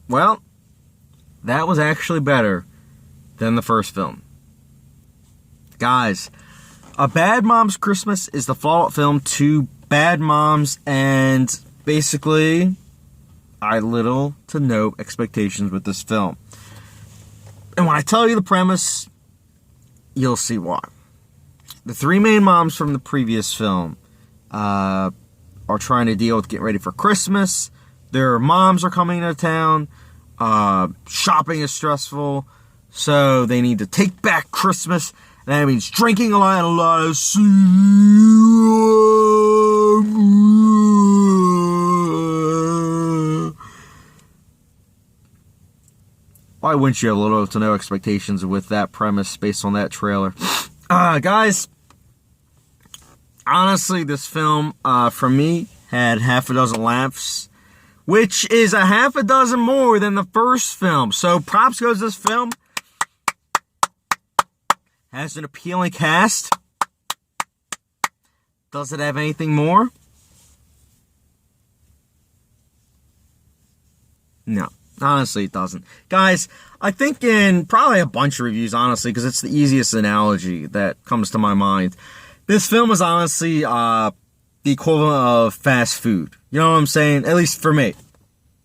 well, that was actually better than the first film. Guys, A Bad Mom's Christmas is the follow-up film to Bad Moms, and basically, I had little to no expectations with this film. And when I tell you the premise, you'll see why. The three main moms from the previous film are trying to deal with getting ready for Christmas. Their moms are coming to town. Shopping is stressful, so they need to take back Christmas. And that means drinking a lot of Why wouldn't you have little to no expectations with that premise based on that trailer? Guys, honestly, this film, for me, had half a dozen laughs, which is a half a dozen more than the first film. So props goes to this film. Has an appealing cast. Does it have anything more? No. Honestly, it doesn't. Guys, I think in probably a bunch of reviews, honestly, because it's the easiest analogy that comes to my mind. This film is honestly the equivalent of fast food. You know what I'm saying? At least for me.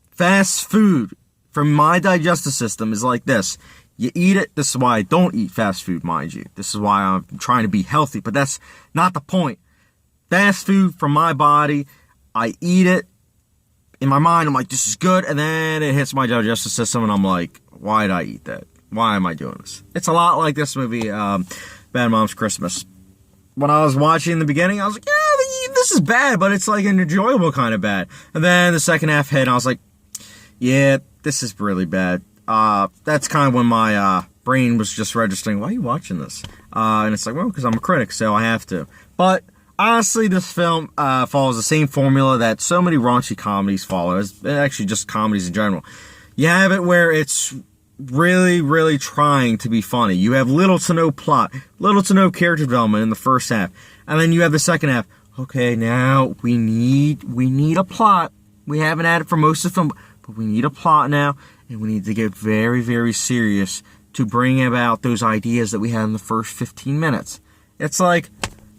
Fast food, for my digestive system, is like this. You eat it. This is why I don't eat fast food, mind you. This is why I'm trying to be healthy, but that's not the point. Fast food for my body, I eat it. In my mind, I'm like, this is good, and then it hits my digestive system, and I'm like, why did I eat that? Why am I doing this? It's a lot like this movie, Bad Moms Christmas. When I was watching in the beginning, I was like, yeah, this is bad, but it's like an enjoyable kind of bad. And then the second half hit, and I was like, yeah, this is really bad. That's kind of when my brain was just registering, why are you watching this? And it's like, well, because I'm a critic, so I have to. But honestly, this film follows the same formula that so many raunchy comedies follow. It's actually just comedies in general. You have it where it's really, really trying to be funny. You have little to no plot, little to no character development in the first half. And then you have the second half. Okay, now we need a plot. We haven't had it for most of the film, but we need a plot now. And we need to get very, very serious to bring about those ideas that we had in the first 15 minutes. It's like,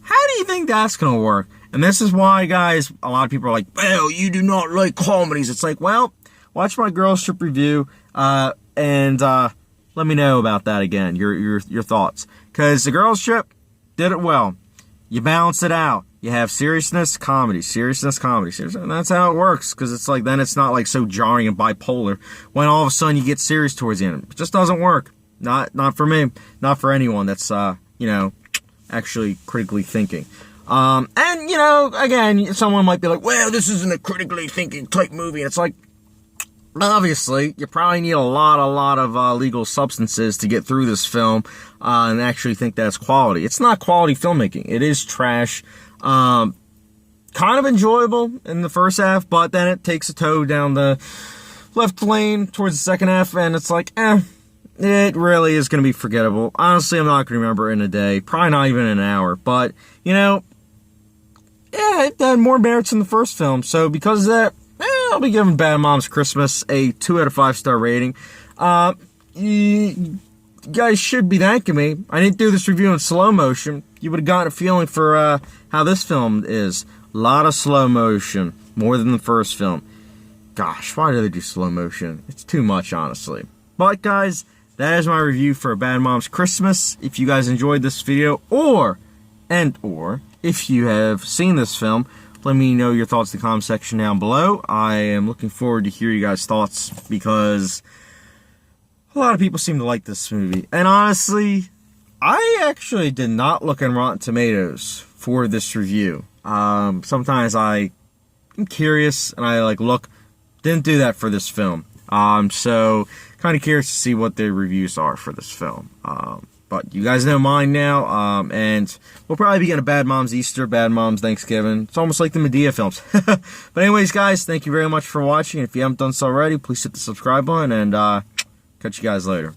how do you think that's going to work? And this is why, guys, a lot of people are like, well, you do not like comedies. It's like, well, watch my Girls Trip review, and let me know about that again, your thoughts. Because the Girls Trip did it well. You balance it out. You have seriousness, comedy, seriousness, comedy. And that's how it works, because it's like, then it's not like so jarring and bipolar when all of a sudden you get serious towards the end. It just doesn't work. Not for me. Not for anyone that's, actually critically thinking. And, again, someone might be like, well, this isn't a critically thinking type movie. And it's like, obviously, you probably need a lot of legal substances to get through this film and actually think that's quality. It's not quality filmmaking. It is trash. Kind of enjoyable in the first half, but then it takes a toe down the left lane towards the second half, and it's like, it really is going to be forgettable. Honestly, I'm not going to remember it in a day. Probably not even in an hour. But, it had more merits than the first film. So, because of that, I'll be giving Bad Moms Christmas a 2 out of 5 star rating. You guys should be thanking me. I didn't do this review in slow motion. You would have gotten a feeling for how this film is. A lot of slow motion. More than the first film. Gosh, why do they do slow motion? It's too much, honestly. But, guys, that is my review for Bad Moms Christmas. If you guys enjoyed this video, or if you have seen this film, let me know your thoughts in the comment section down below. I am looking forward to hear you guys' thoughts, because a lot of people seem to like this movie. And honestly, I actually did not look on Rotten Tomatoes for this review. Sometimes I'm curious and I look. Didn't do that for this film. So kind of curious to see what the reviews are for this film. But you guys know mine now, and we'll probably be getting a Bad Moms Easter, Bad Moms Thanksgiving. It's almost like the Madea films. But anyways, guys, thank you very much for watching. If you haven't done so already, please hit the subscribe button, and catch you guys later.